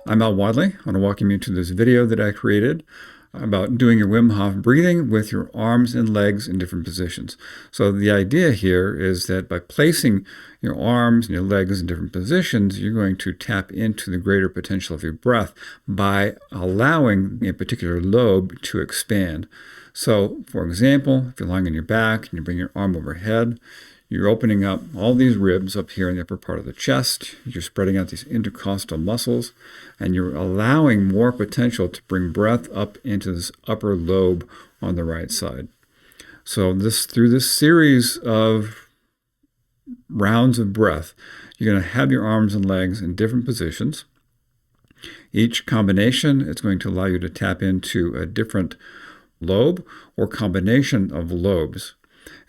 I'm Al Wadley. I want to welcome you to this video that I created about doing your Wim Hof breathing with your arms and legs in different positions. So the idea here is that by placing your arms and your legs in different positions, you're going to tap into the greater potential of your breath by allowing a particular lobe to expand. So, for example, if you're lying on your back and you bring your arm overhead, you're opening up all these ribs up here in the upper part of the chest. You're spreading out these intercostal muscles, and you're allowing more potential to bring breath up into this upper lobe on the right side. So through this series of rounds of breath, you're going to have your arms and legs in different positions. Each combination is going to allow you to tap into a different lobe or combination of lobes.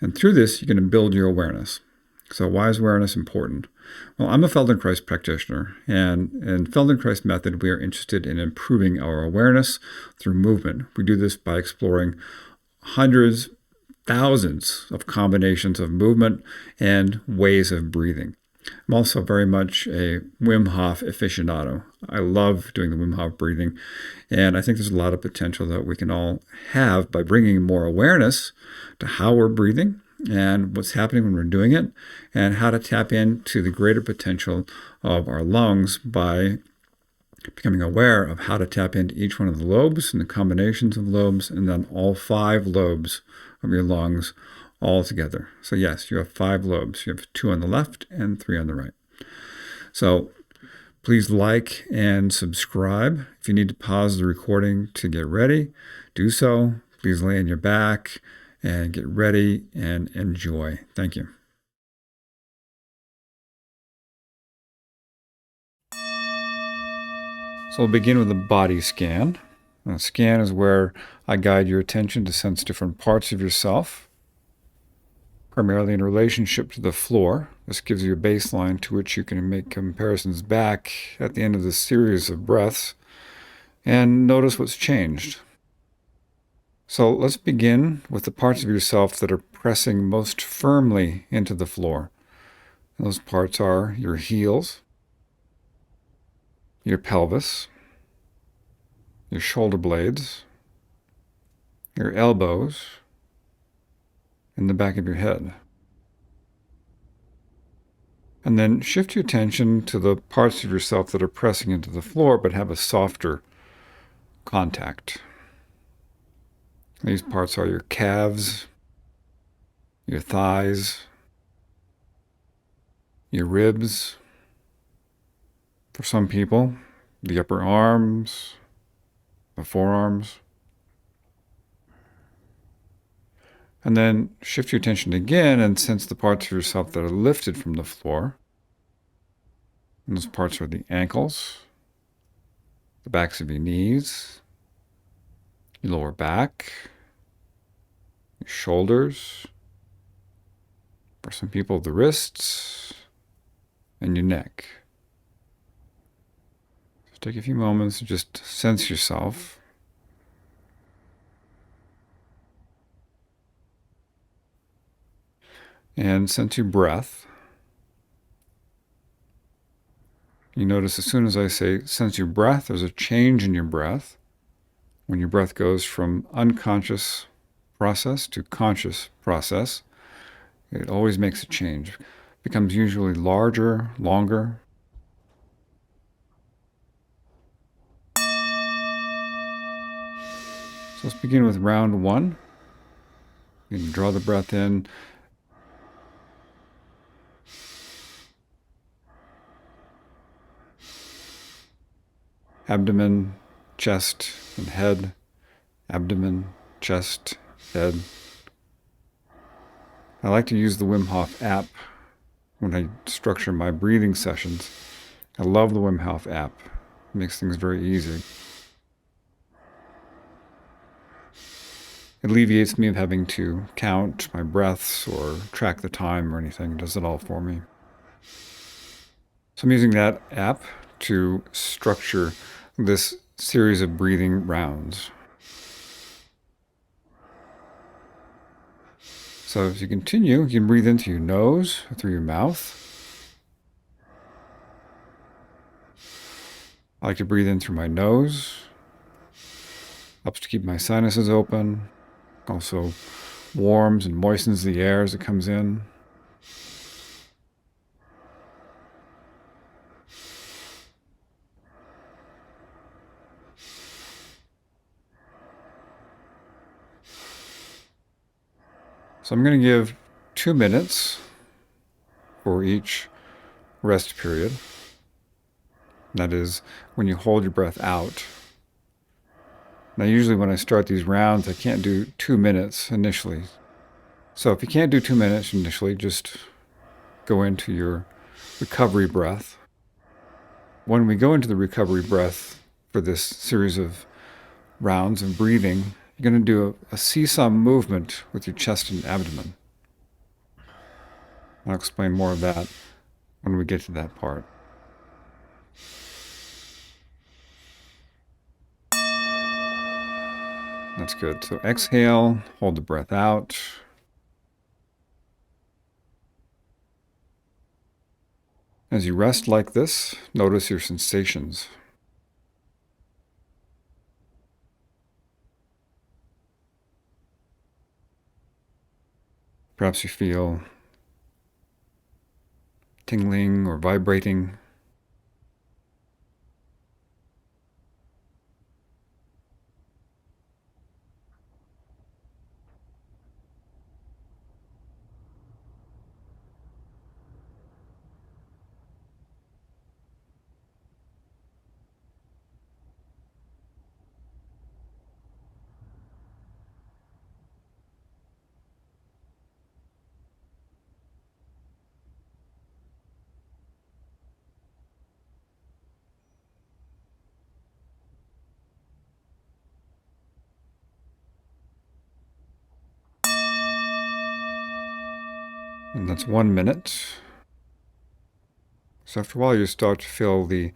And through this, you're going to build your awareness. So why is awareness important? Well, I'm a Feldenkrais practitioner, and in Feldenkrais Method, we are interested in improving our awareness through movement. We do this by exploring hundreds, thousands of combinations of movement and ways of breathing. I'm also very much a Wim Hof aficionado. I love doing the Wim Hof breathing, and I think there's a lot of potential that we can all have by bringing more awareness to how we're breathing and what's happening when we're doing it, and how to tap into the greater potential of our lungs by becoming aware of how to tap into each one of the lobes and the combinations of lobes, and then all 5 lobes of your lungs all together. So yes, you have 5 lobes. You have 2 on the left and 3 on the right. So please like and subscribe. If you need to pause the recording to get ready, do so. Please lay on your back and get ready and enjoy. Thank you. So we'll begin with a body scan. A scan is where I guide your attention to sense different parts of yourself, primarily in relationship to the floor. This gives you a baseline to which you can make comparisons back at the end of this series of breaths and notice what's changed. So let's begin with the parts of yourself that are pressing most firmly into the floor. And those parts are your heels, your pelvis, your shoulder blades, your elbows, and the back of your head. And then shift your attention to the parts of yourself that are pressing into the floor but have a softer contact. These parts are your calves, your thighs, your ribs. For some people, the upper arms, the forearms. And then shift your attention again and sense the parts of yourself that are lifted from the floor. And those parts are the ankles, the backs of your knees, your lower back, your shoulders, for some people the wrists, and your neck. So take a few moments to just sense yourself. And sense your breath. You notice as soon as I say sense your breath, there's a change in your breath. When your breath goes from unconscious process to conscious process, it always makes a change. It becomes usually larger, longer. So let's begin with round 1. You can draw the breath in. Abdomen, chest, and head. Abdomen, chest, head. I like to use the Wim Hof app when I structure my breathing sessions. I love the Wim Hof app. It makes things very easy. It alleviates me of having to count my breaths or track the time or anything. It does it all for me. So I'm using that app to structure this series of breathing rounds. So as you continue, you can breathe into your nose or through your mouth. I like to breathe in through my nose. Helps to keep my sinuses open. Also warms and moistens the air as it comes in. So I'm going to give 2 minutes for each rest period. That is when you hold your breath out. Now, usually when I start these rounds, I can't do 2 minutes initially. So if you can't do 2 minutes initially, just go into your recovery breath. When we go into the recovery breath for this series of rounds of breathing, you're going to do a seesaw movement with your chest and abdomen. I'll explain more of that when we get to that part. That's good. So exhale, hold the breath out. As you rest like this, notice your sensations. Perhaps you feel tingling or vibrating. And that's 1 minute. So after a while, you start to feel the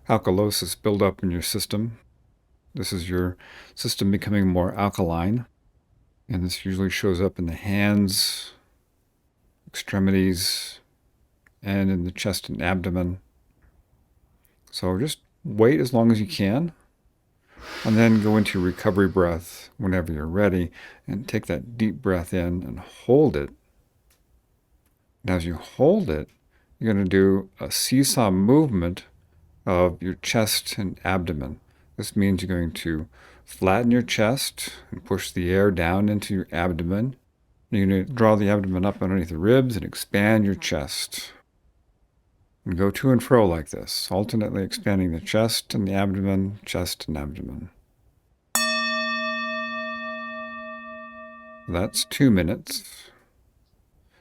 alkalosis build up in your system. This is your system becoming more alkaline. And this usually shows up in the hands, extremities, and in the chest and abdomen. So just wait as long as you can, and then go into recovery breath whenever you're ready, and take that deep breath in and hold it. And as you hold it, you're going to do a seesaw movement of your chest and abdomen. This means you're going to flatten your chest and push the air down into your abdomen. You're going to draw the abdomen up underneath the ribs and expand your chest. And go to and fro like this, alternately expanding the chest and the abdomen, chest and abdomen. That's 2 minutes.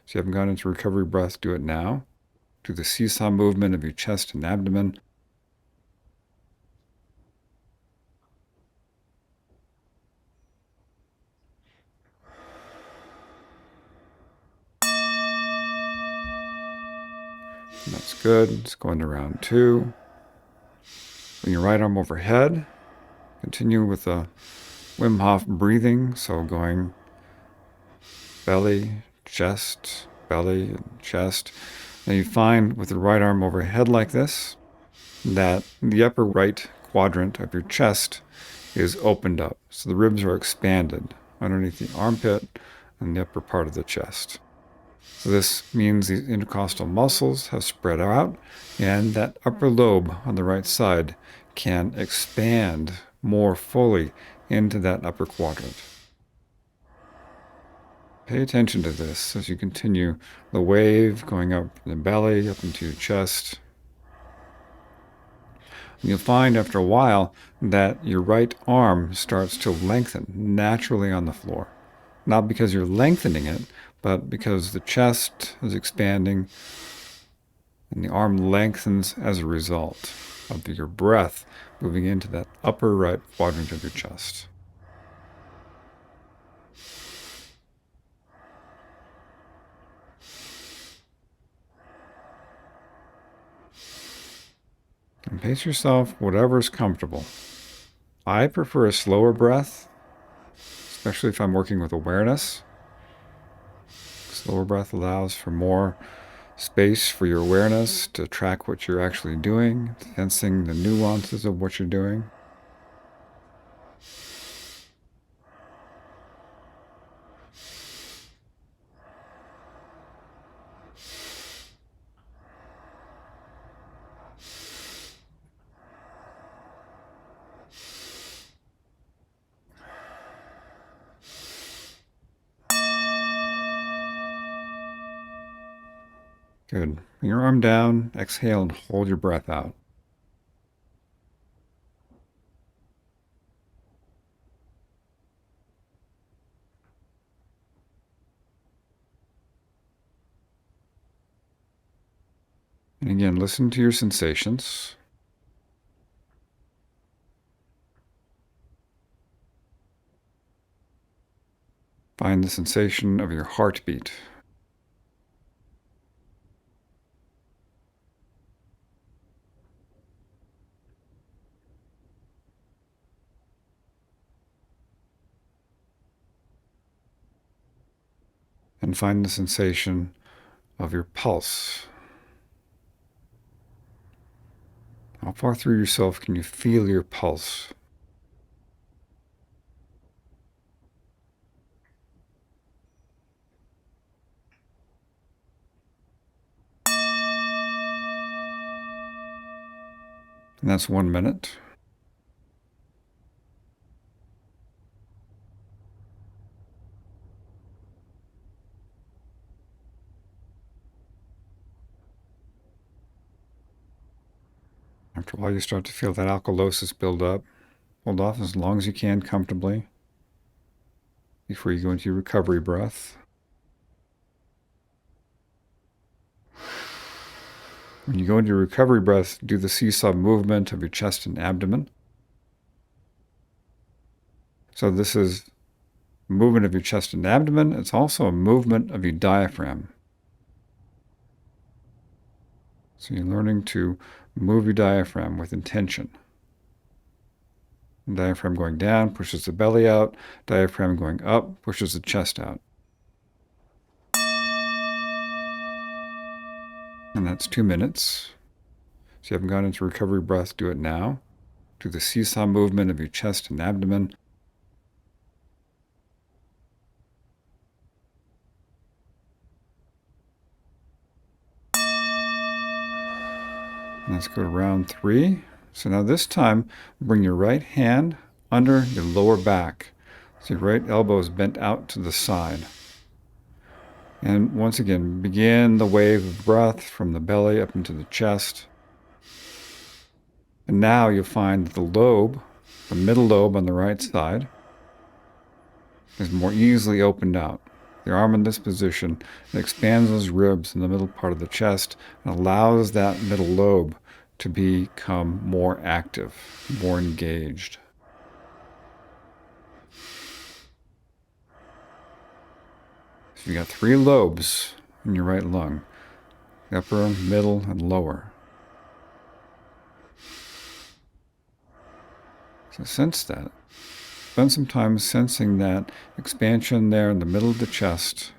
So you haven't gone into recovery breath, do it now. Do the seesaw movement of your chest and abdomen. That's good. Let's go into round 2. Bring your right arm overhead. Continue with the Wim Hof breathing. So going belly, chest, belly, and chest. Now you find with the right arm overhead like this, that the upper right quadrant of your chest is opened up. So the ribs are expanded underneath the armpit and the upper part of the chest. So this means the intercostal muscles have spread out, and that upper lobe on the right side can expand more fully into that upper quadrant. Pay attention to this as you continue the wave going up from the belly, up into your chest. And you'll find after a while that your right arm starts to lengthen naturally on the floor. Not because you're lengthening it, but because the chest is expanding and the arm lengthens as a result of your breath moving into that upper right quadrant of your chest. And pace yourself whatever's comfortable. I prefer a slower breath, especially if I'm working with awareness. Slower breath allows for more space for your awareness to track what you're actually doing, sensing the nuances of what you're doing. Good. Bring your arm down, exhale, and hold your breath out. And again, listen to your sensations. Find the sensation of your heartbeat. And find the sensation of your pulse. How far through yourself can you feel your pulse? And that's 1 minute. After a while, you start to feel that alkalosis build up. Hold off as long as you can comfortably before you go into your recovery breath. When you go into your recovery breath, do the seesaw movement of your chest and abdomen. So this is movement of your chest and abdomen. It's also a movement of your diaphragm. So you're learning to move your diaphragm with intention. The diaphragm going down pushes the belly out. Diaphragm going up pushes the chest out. And that's 2 minutes. So you haven't gone into recovery breath, do it now. Do the seesaw movement of your chest and abdomen. Let's go to round 3. So now this time, bring your right hand under your lower back. So your right elbow is bent out to the side. And once again, begin the wave of breath from the belly up into the chest. And now you'll find that the lobe, the middle lobe on the right side, is more easily opened out. The arm in this position, it expands those ribs in the middle part of the chest and allows that middle lobe to become more active, more engaged. So you got 3 lobes in your right lung, upper, middle, and lower. So sense that. Spend some time sensing that expansion there in the middle of the chest.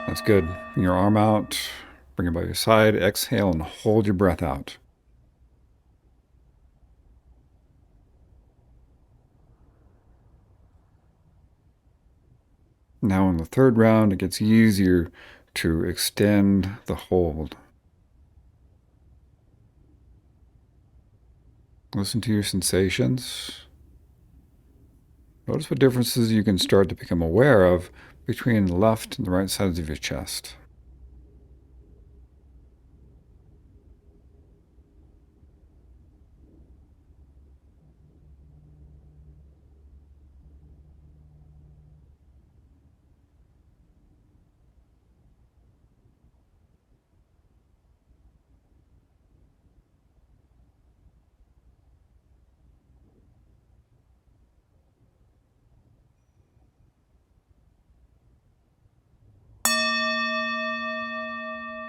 That's good. Bring your arm out, bring it by your side, exhale, and hold your breath out. Now in the third round, it gets easier to extend the hold. Listen to your sensations. Notice what differences you can start to become aware of between the left and the right sides of your chest.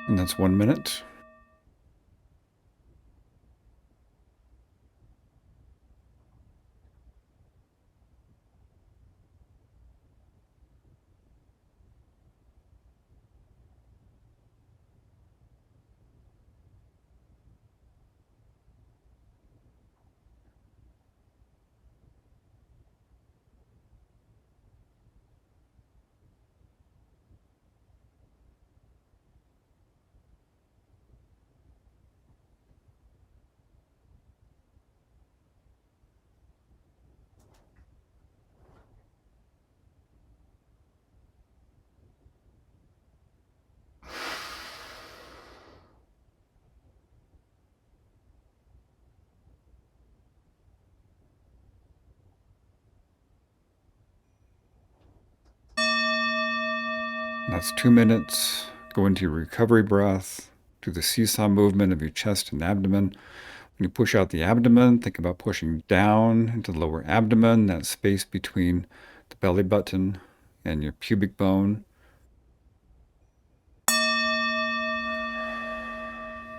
And that's 1 minute. That's 2 minutes. Go into your recovery breath. Do the seesaw movement of your chest and abdomen. When you push out the abdomen, think about pushing down into the lower abdomen, that space between the belly button and your pubic bone.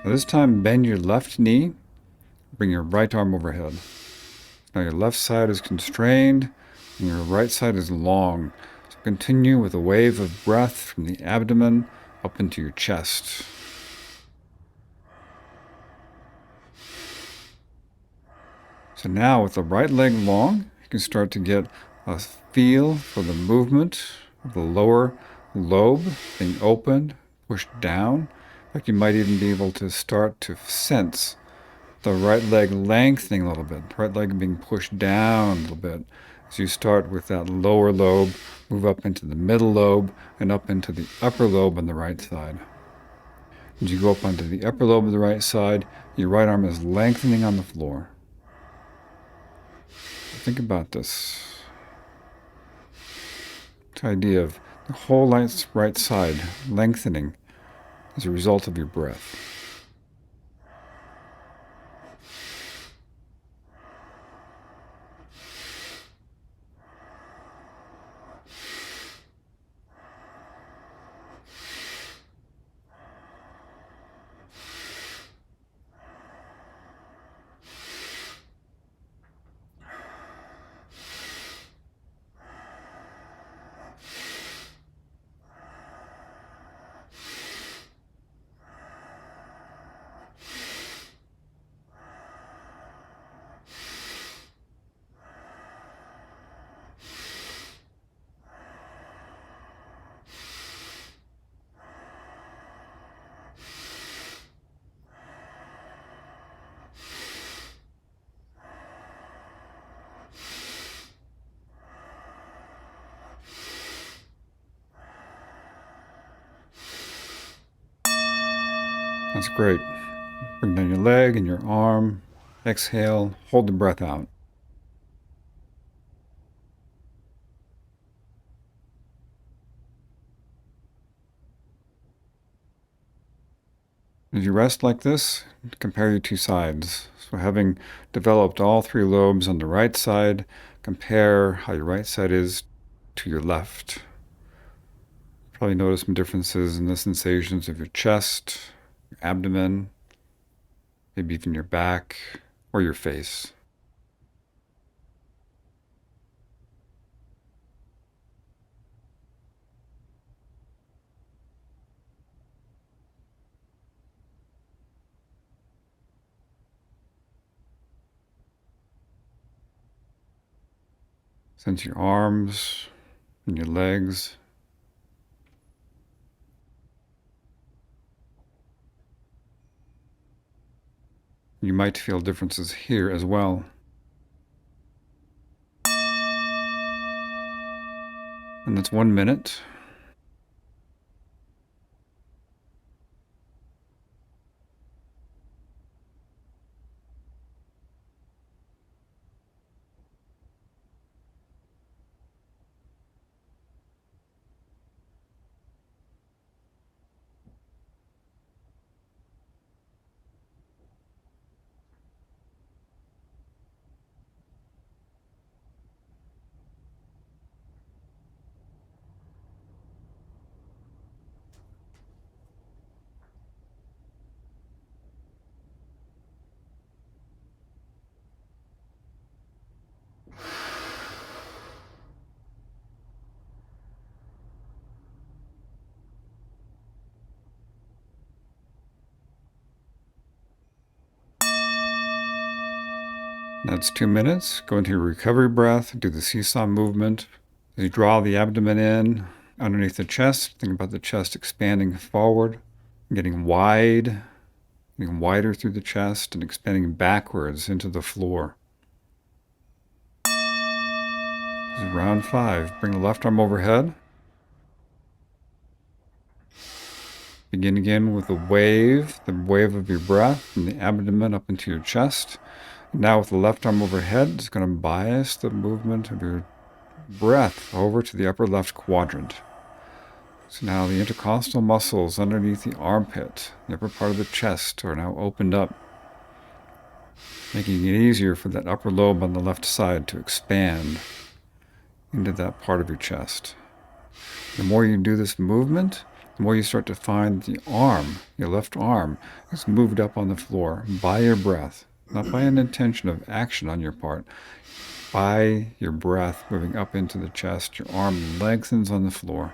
Now this time, bend your left knee. Bring your right arm overhead. Now your left side is constrained and your right side is long. So continue with a wave of breath from the abdomen up into your chest. So now with the right leg long, you can start to get a feel for the movement of the lower lobe being opened, pushed down. In fact, you might even be able to start to sense the right leg lengthening a little bit, the right leg being pushed down a little bit. So you start with that lower lobe, move up into the middle lobe, and up into the upper lobe on the right side. As you go up onto the upper lobe of the right side, your right arm is lengthening on the floor. Think about this. This idea of the whole right side lengthening as a result of your breath. That's great. Bring down your leg and your arm. Exhale, hold the breath out. As you rest like this, compare your two sides. So having developed all three lobes on the right side, compare how your right side is to your left. Probably notice some differences in the sensations of your chest, your abdomen, maybe even your back or your face. Sense your arms and your legs You might feel differences here as well. And that's 1 minute. That's 2 minutes. Go into your recovery breath, do the seesaw movement. As you draw the abdomen in underneath the chest, think about the chest expanding forward, getting wide, getting wider through the chest, and expanding backwards into the floor. This is round 5. Bring the left arm overhead. Begin again with the wave of your breath from the abdomen up into your chest. Now with the left arm overhead, it's going to bias the movement of your breath over to the upper left quadrant. So now the intercostal muscles underneath the armpit, the upper part of the chest, are now opened up, making it easier for that upper lobe on the left side to expand into that part of your chest. The more you do this movement, the more you start to find the arm, your left arm, is moved up on the floor by your breath, not by an intention of action on your part. By your breath moving up into the chest, your arm lengthens on the floor.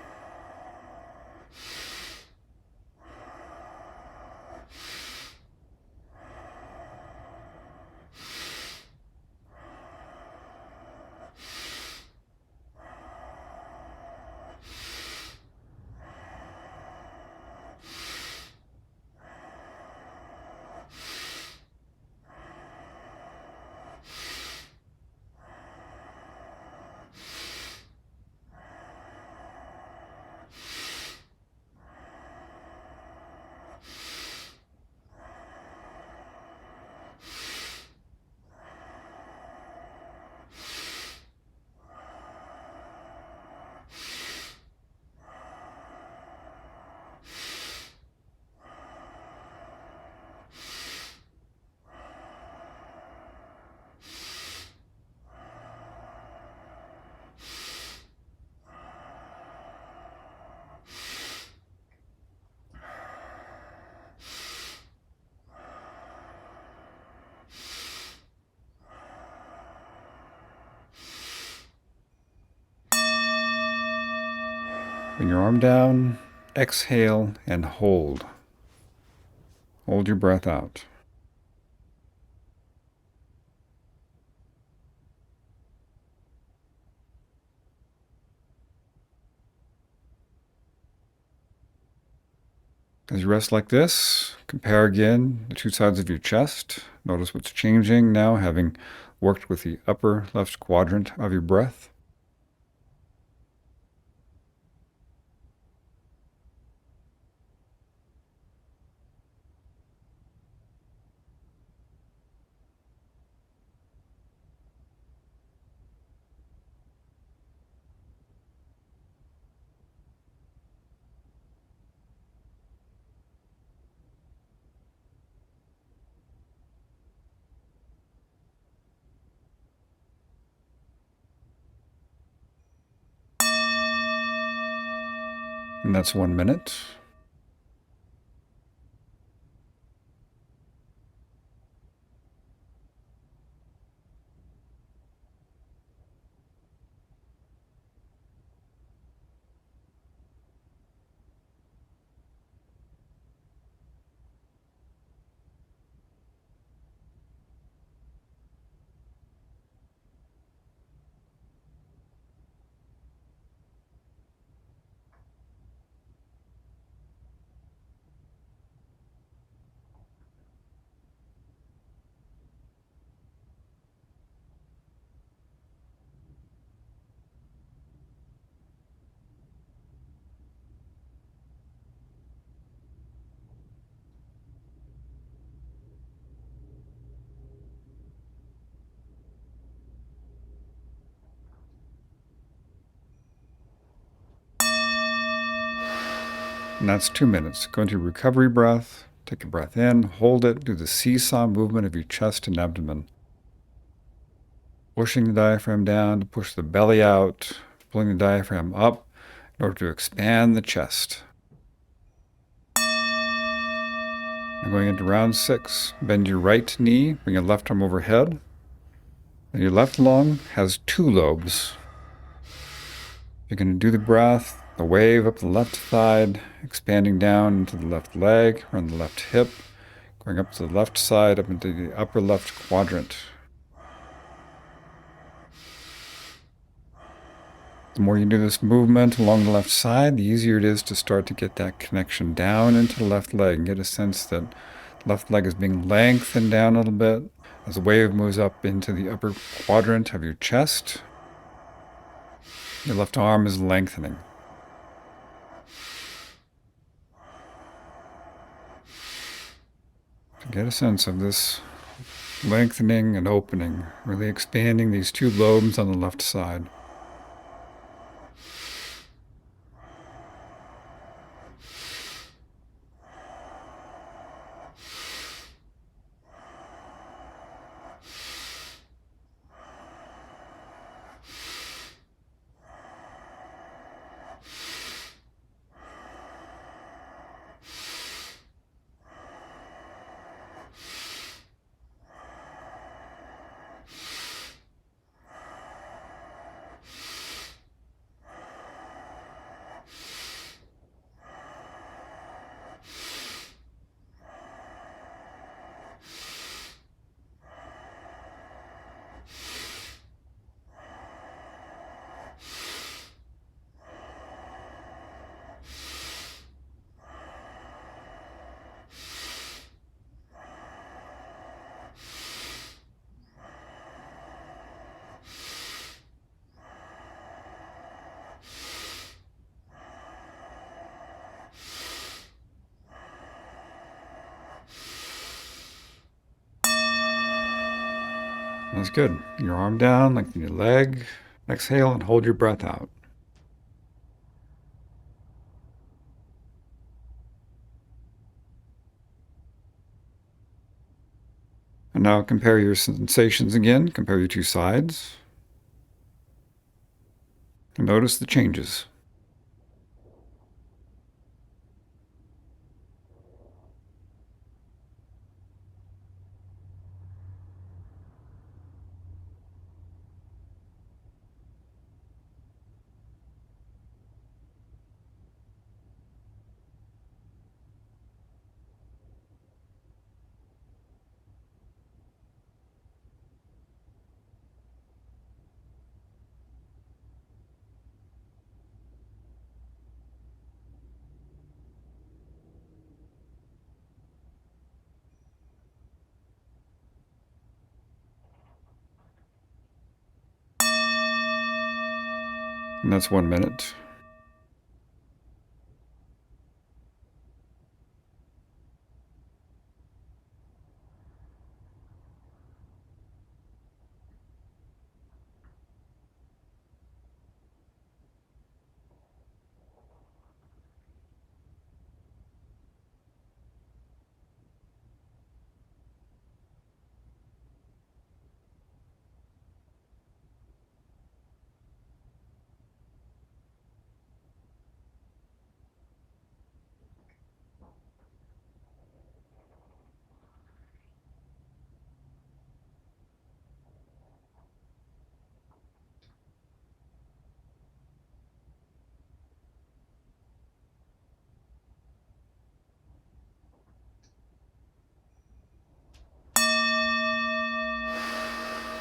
Bring your arm down, exhale, and hold. Hold your breath out. As you rest like this, compare again the two sides of your chest. Notice what's changing now, having worked with the upper left quadrant of your breath. And that's 1 minute. And that's 2 minutes. Go into recovery breath. Take a breath in, hold it, do the seesaw movement of your chest and abdomen. Pushing the diaphragm down to push the belly out, pulling the diaphragm up in order to expand the chest. Now going into round 6, bend your right knee, bring your left arm overhead. And your left lung has 2 lobes. You're going to do the breath, the wave up the left side, expanding down into the left leg, around the left hip, going up to the left side, up into the upper left quadrant. The more you do this movement along the left side, the easier it is to start to get that connection down into the left leg and get a sense that the left leg is being lengthened down a little bit as the wave moves up into the upper quadrant of your chest. Your left arm is lengthening. To get a sense of this lengthening and opening, really expanding these 2 lobes on the left side. That's good. Your arm down, lengthen your leg. Exhale and hold your breath out. And now compare your sensations again. Compare your 2 sides. And notice the changes. And that's 1 minute.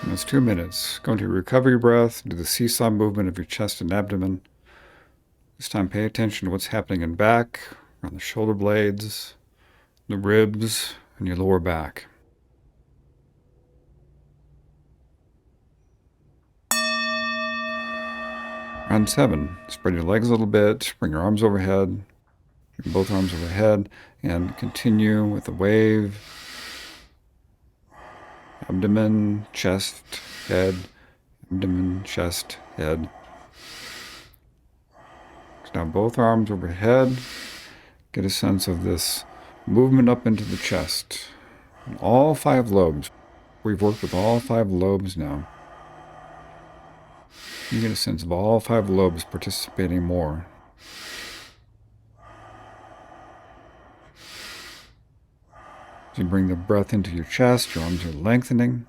And that's 2 minutes. Go into recovery breath, do the seesaw movement of your chest and abdomen. This time pay attention to what's happening in back, around the shoulder blades, the ribs, and your lower back. Round 7. Spread your legs a little bit, bring your arms overhead, bring both arms overhead, and continue with the wave. Abdomen, chest, head, abdomen, chest, head. Now both arms overhead. Get a sense of this movement up into the chest. And all 5 lobes. We've worked with all 5 lobes now. You get a sense of all 5 lobes participating more. As you bring the breath into your chest, your arms are lengthening.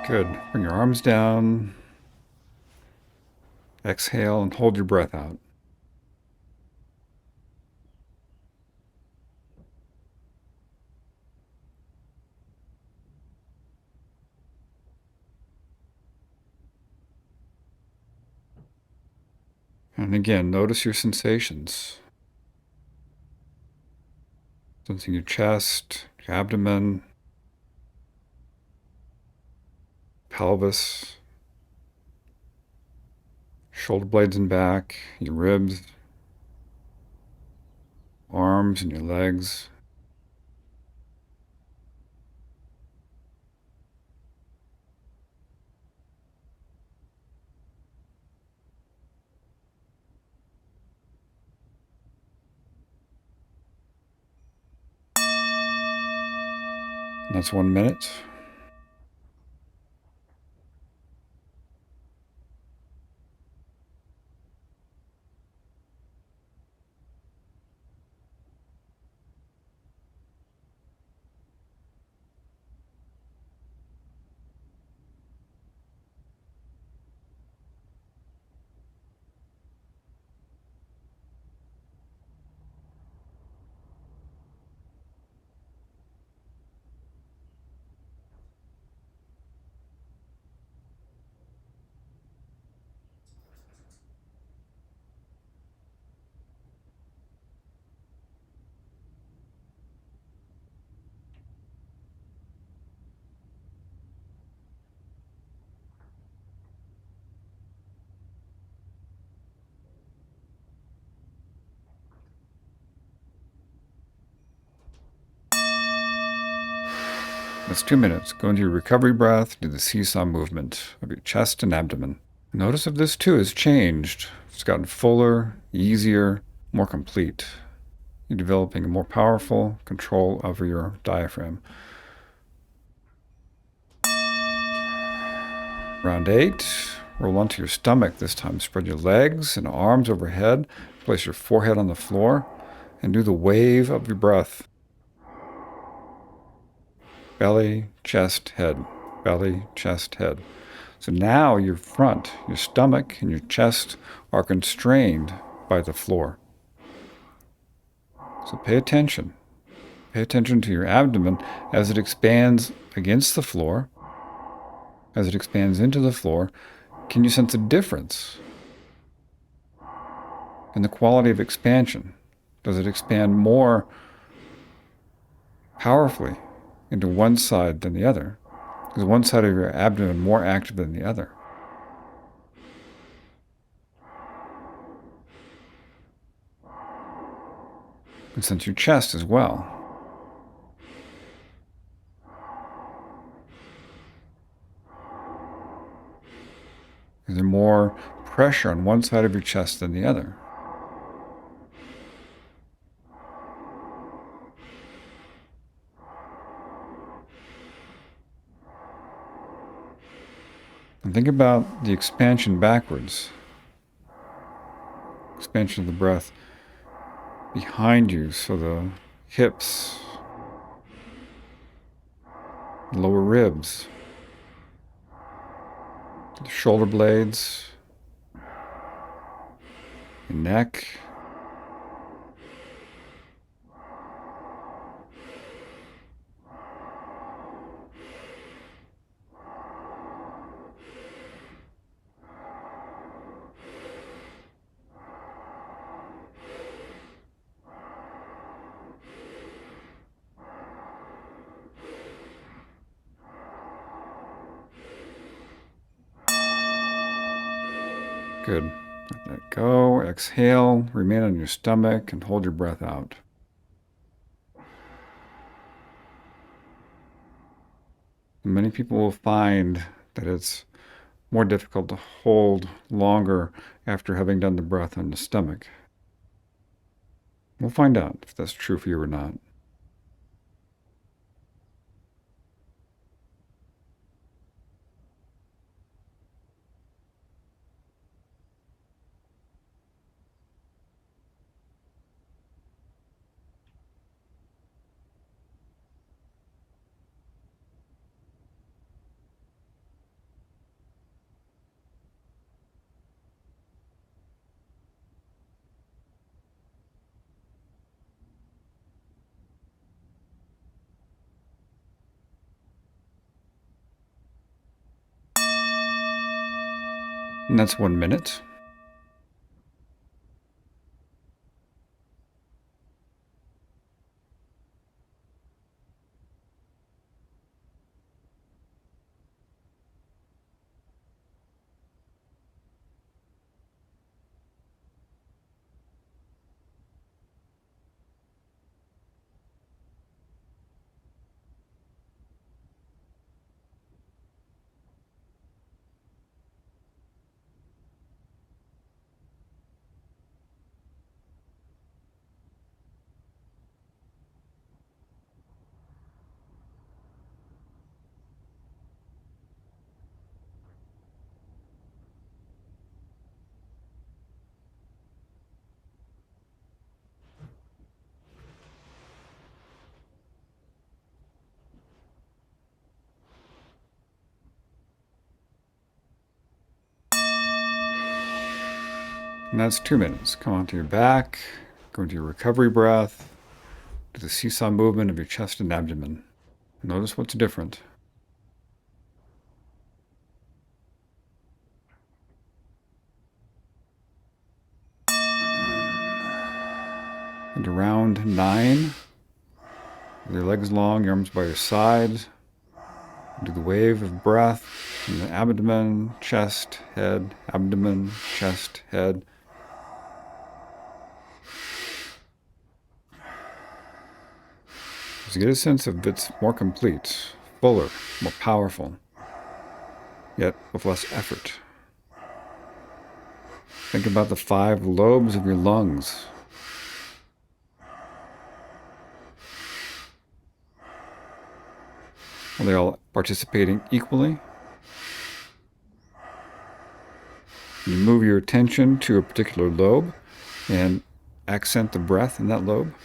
Good. Bring your arms down. Exhale and hold your breath out. And again, notice your sensations. Sensing your chest, your abdomen, pelvis, shoulder blades and back, your ribs, arms and your legs. And that's 1 minute. That's 2 minutes. Go into your recovery breath, do the seesaw movement of your chest and abdomen. Notice if this too has changed. It's gotten fuller, easier, more complete. You're developing a more powerful control over your diaphragm. Round 8. Roll onto your stomach this time. Spread your legs and arms overhead. Place your forehead on the floor and do the wave of your breath. Belly, chest, head. Belly, chest, head. So now your front, your stomach, and your chest are constrained by the floor. So pay attention. Pay attention to your abdomen as it expands against the floor, as it expands into the floor. Can you sense a difference in the quality of expansion? Does it expand more powerfully into one side than the other? Is one side of your abdomen more active than the other? And sense your chest as well. there more pressure on one side of your chest than the other? And think about the expansion backwards. Expansion of the breath behind you, so the hips, lower ribs, the shoulder blades, the neck. Good. Let that go. Exhale. Remain on your stomach and hold your breath out. Many people will find that it's more difficult to hold longer after having done the breath on the stomach. We'll find out if that's true for you or not. And that's 1 minute. And that's 2 minutes. Come onto your back, go into your recovery breath, do the seesaw movement of your chest and abdomen. Notice what's different. And around 9, with your legs long, your arms by your sides. Do the wave of breath from the abdomen, chest, head, abdomen, chest, head. Just get a sense of it's more complete, fuller, more powerful, yet with less effort. Think about the 5 lobes of your lungs. Are they all participating equally? You move your attention to a particular lobe and accent the breath in that lobe.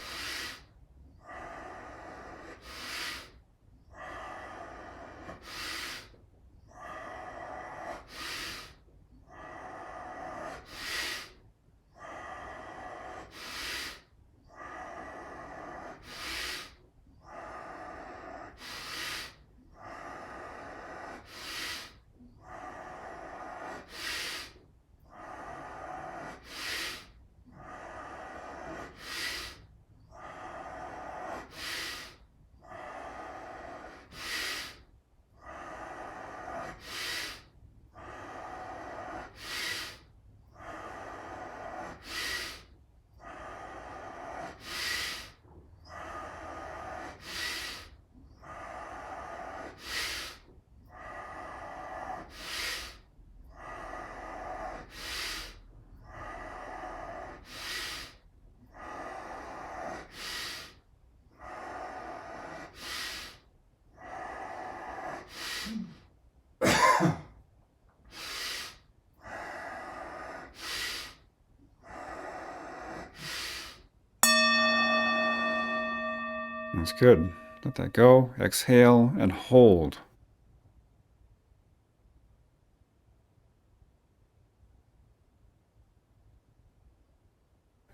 That's good. Let that go. Exhale and hold.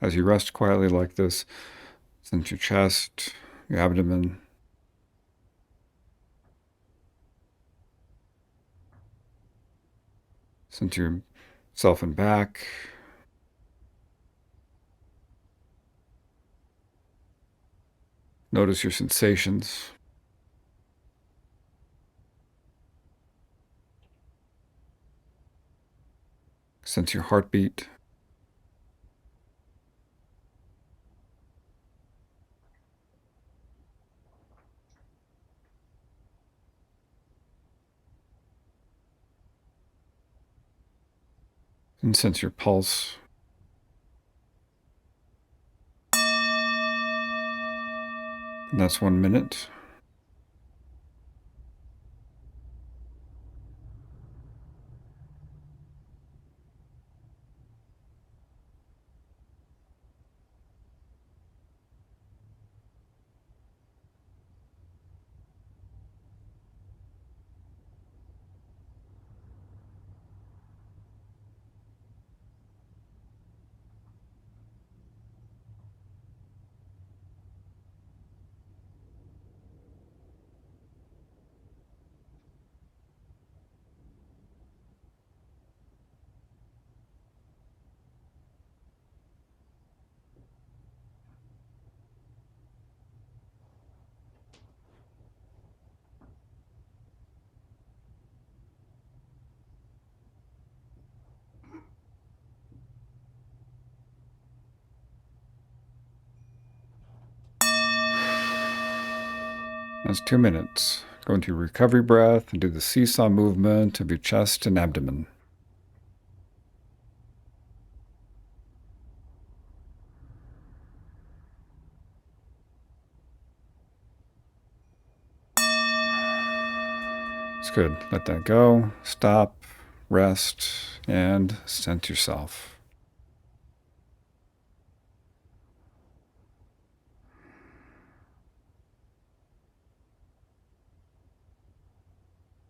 As you rest quietly like this, sense your chest, your abdomen. Sense yourself and back. Notice your sensations. Sense your heartbeat. And sense your pulse. And that's 1 minute. That's 2 minutes. Go into your recovery breath and do the seesaw movement of your chest and abdomen. It's good. Let that go. Stop, rest, and sense yourself.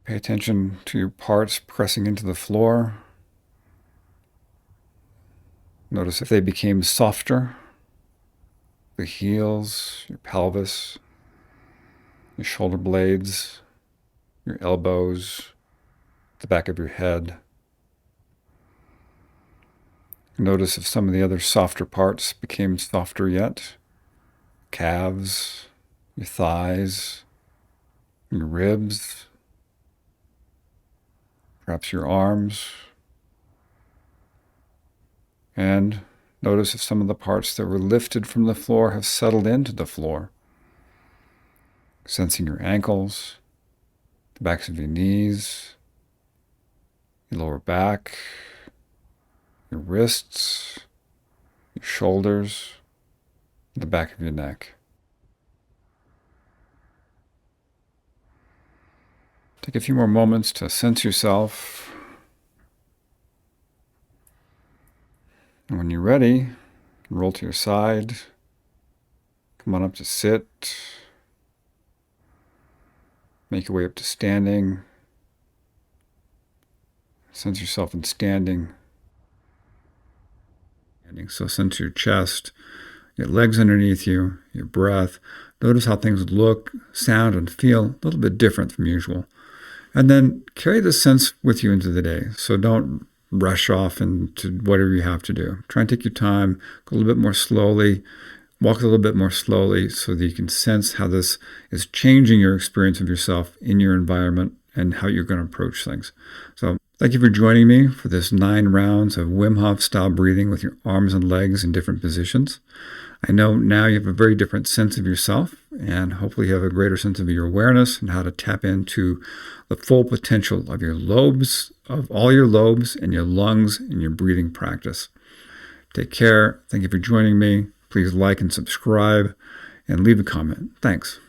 Pay attention to your parts pressing into the floor. Notice if they became softer. The heels, your pelvis, your shoulder blades, your elbows, the back of your head. Notice if some of the other softer parts became softer yet. Calves, your thighs, your ribs, perhaps your arms. And notice if some of the parts that were lifted from the floor have settled into the floor. Sensing your ankles, the backs of your knees, your lower back, your wrists, your shoulders, the back of your neck. Take a few more moments to sense yourself. And when you're ready, you can roll to your side. Come on up to sit. Make your way up to standing. Sense yourself in standing. So sense your chest, your legs underneath you, your breath. Notice how things look, sound, and feel a little bit different from usual. And then carry this sense with you into the day. So don't rush off into whatever you have to do. Try and take your time, go a little bit more slowly, walk a little bit more slowly so that you can sense how this is changing your experience of yourself in your environment and how you're going to approach things. So thank you for joining me for this 9 rounds of Wim Hof style breathing with your arms and legs in different positions. I know now you have a very different sense of yourself, and hopefully you have a greater sense of your awareness and how to tap into the full potential of your lobes, of all your lobes and your lungs in your breathing practice. Take care. Thank you for joining me. Please like and subscribe and leave a comment. Thanks.